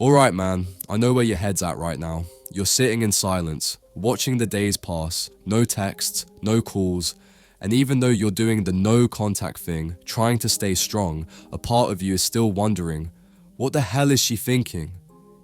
Alright man, I know where your head's at right now. You're sitting in silence, watching the days pass, no texts, no calls, and even though you're doing the no contact thing, trying to stay strong, a part of you is still wondering, what the hell is she thinking?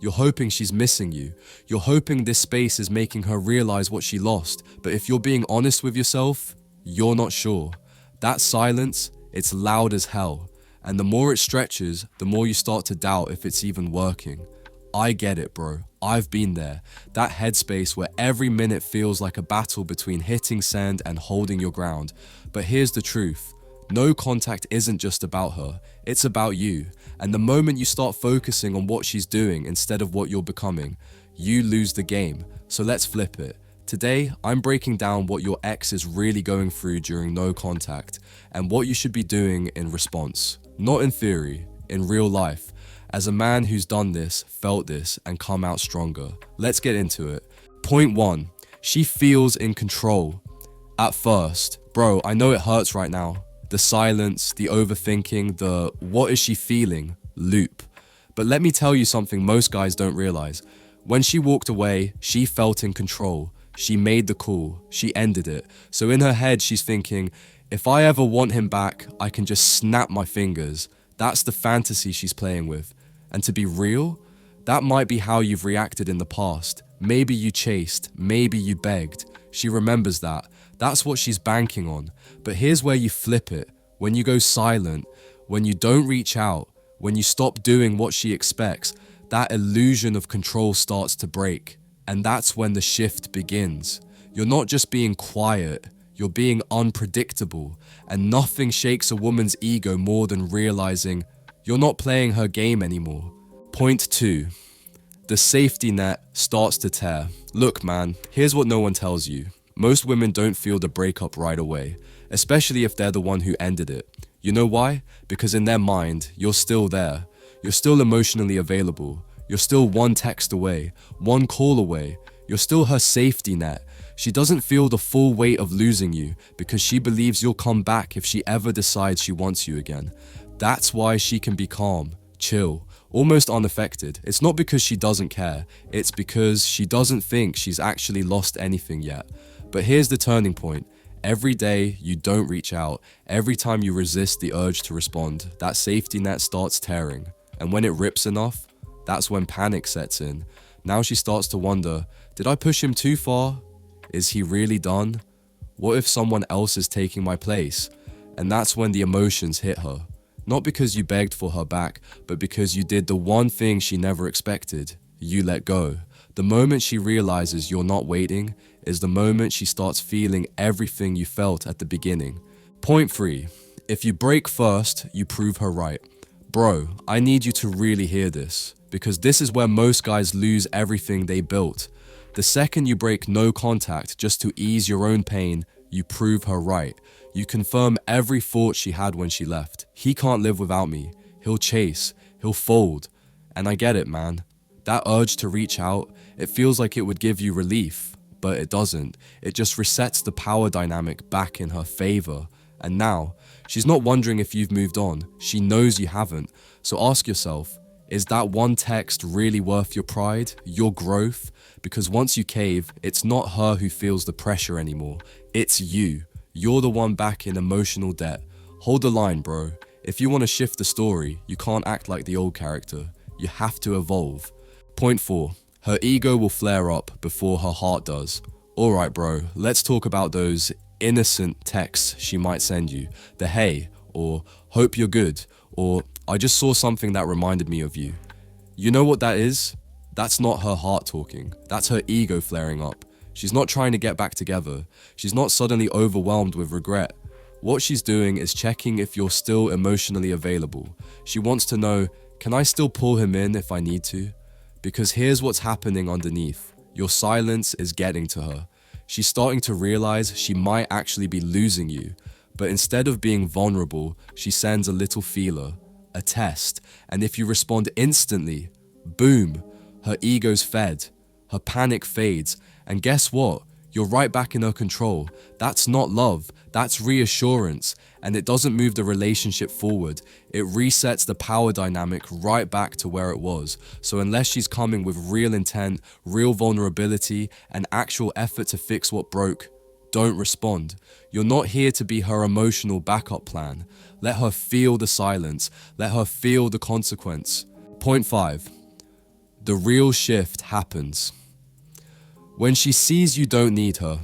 You're hoping she's missing you. You're hoping this space is making her realize what she lost, but if you're being honest with yourself, you're not sure. That silence, it's loud as hell. And the more it stretches, the more you start to doubt if it's even working. I get it, bro. I've been there. That headspace where every minute feels like a battle between hitting send and holding your ground. But here's the truth. No contact isn't just about her. It's about you. And the moment you start focusing on what she's doing instead of what you're becoming, you lose the game. So let's flip it. Today, I'm breaking down what your ex is really going through during no contact and what you should be doing in response. Not in theory, in real life. As a man who's done this, felt this, and come out stronger. Let's get into it. Point 1. She feels in control. At first, bro, I know it hurts right now. The silence, the overthinking, the what is she feeling loop. But let me tell you something most guys don't realize. When she walked away, she felt in control. She made the call. She ended it. So in her head, she's thinking, if I ever want him back, I can just snap my fingers. That's the fantasy she's playing with. And to be real, that might be how you've reacted in the past. Maybe you chased, maybe you begged. She remembers that. That's what she's banking on. But here's where you flip it. When you go silent, when you don't reach out, when you stop doing what she expects, that illusion of control starts to break. And that's when the shift begins. You're not just being quiet, you're being unpredictable. And nothing shakes a woman's ego more than realizing you're not playing her game anymore. Point 2. The safety net starts to tear. Look man, here's what no one tells you. Most women don't feel the breakup right away, especially if they're the one who ended it. You know why? Because in their mind, you're still there. You're still emotionally available. You're still one text away, one call away. You're still her safety net. She doesn't feel the full weight of losing you because she believes you'll come back if she ever decides she wants you again. That's why she can be calm, chill, almost unaffected. It's not because she doesn't care. It's because she doesn't think she's actually lost anything yet. But here's the turning point. Every day you don't reach out, every time you resist the urge to respond, that safety net starts tearing. And when it rips enough, that's when panic sets in. Now she starts to wonder, did I push him too far? Is he really done? What if someone else is taking my place? And that's when the emotions hit her. Not because you begged for her back, but because you did the one thing she never expected. You let go. The moment she realizes you're not waiting is the moment she starts feeling everything you felt at the beginning. Point 3. If you break first, you prove her right. Bro, I need you to really hear this, because this is where most guys lose everything they built. The second you break no contact just to ease your own pain, you prove her right. You confirm every thought she had when she left. He can't live without me. He'll chase. He'll fold. And I get it, man. That urge to reach out, it feels like it would give you relief, but it doesn't. It just resets the power dynamic back in her favor. And now, she's not wondering if you've moved on. She knows you haven't. So ask yourself, is that one text really worth your pride, your growth? Because once you cave, it's not her who feels the pressure anymore. It's you. You're the one back in emotional debt. Hold the line, bro. If you want to shift the story, you can't act like the old character. You have to evolve. Point 4. Her ego will flare up before her heart does. Alright, bro, let's talk about those innocent texts she might send you. The hey, or hope you're good, or I just saw something that reminded me of you. You know what that is? That's not her heart talking. That's her ego flaring up. She's not trying to get back together. She's not suddenly overwhelmed with regret. What she's doing is checking if you're still emotionally available. She wants to know, can I still pull him in if I need to? Because here's what's happening underneath. Your silence is getting to her. She's starting to realize she might actually be losing you. But instead of being vulnerable, she sends a little feeler, a test. And if you respond instantly, boom, her ego's fed. Her panic fades. And guess what? You're right back in her control. That's not love. That's reassurance. And it doesn't move the relationship forward, it resets the power dynamic right back to where it was. So unless she's coming with real intent, real vulnerability, and actual effort to fix what broke, don't respond. You're not here to be her emotional backup plan. Let her feel the silence. Let her feel the consequence. Point 5. The real shift happens when she sees you don't need her.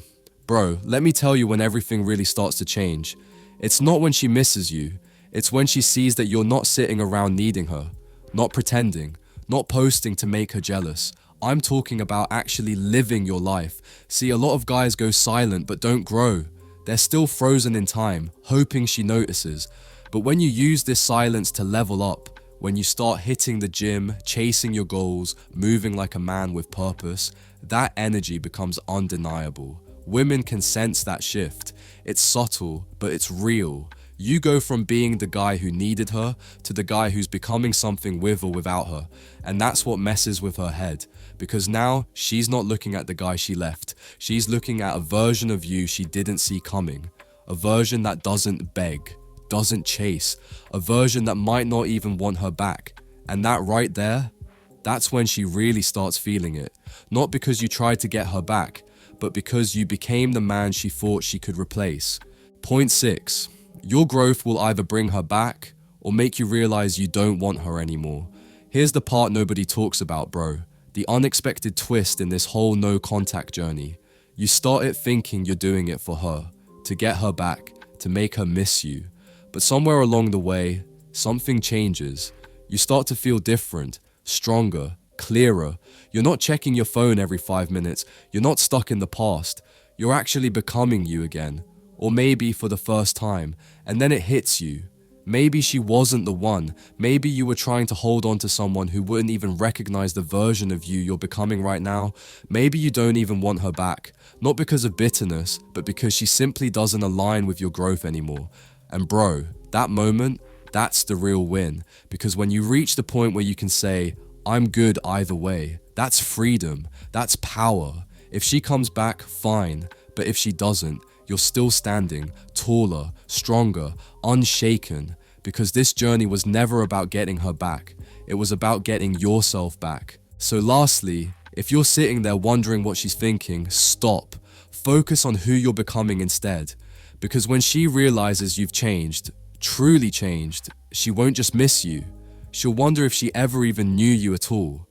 Bro, let me tell you when everything really starts to change. It's not when she misses you. It's when she sees that you're not sitting around needing her, not pretending, not posting to make her jealous. I'm talking about actually living your life. See, a lot of guys go silent but don't grow. They're still frozen in time, hoping she notices. But when you use this silence to level up, when you start hitting the gym, chasing your goals, moving like a man with purpose, that energy becomes undeniable. Women can sense that shift. It's subtle, but it's real. You go from being the guy who needed her to the guy who's becoming something with or without her. And that's what messes with her head. Because now she's not looking at the guy she left. She's looking at a version of you she didn't see coming. A version that doesn't beg, doesn't chase. A version that might not even want her back. And that right there, that's when she really starts feeling it. Not because you tried to get her back, but because you became the man she thought she could replace. Point 6. Your growth will either bring her back or make you realize you don't want her anymore. Here's the part nobody talks about, bro. The unexpected twist in this whole no contact journey. You started thinking you're doing it for her, to get her back, to make her miss you. But somewhere along the way, something changes. You start to feel different, stronger, clearer. You're not checking your phone every 5 minutes. You're not stuck in the past. You're actually becoming you again. Or maybe for the first time. And then it hits you. Maybe she wasn't the one. Maybe you were trying to hold on to someone who wouldn't even recognize the version of you you're becoming right now. Maybe you don't even want her back. Not because of bitterness, but because she simply doesn't align with your growth anymore. And bro, that moment, that's the real win. Because when you reach the point where you can say, I'm good either way, that's freedom, that's power. If she comes back, fine. But if she doesn't, you're still standing, taller, stronger, unshaken. Because this journey was never about getting her back. It was about getting yourself back. So lastly, if you're sitting there wondering what she's thinking, stop. Focus on who you're becoming instead. Because when she realizes you've changed, truly changed, she won't just miss you. She'll wonder if she ever even knew you at all.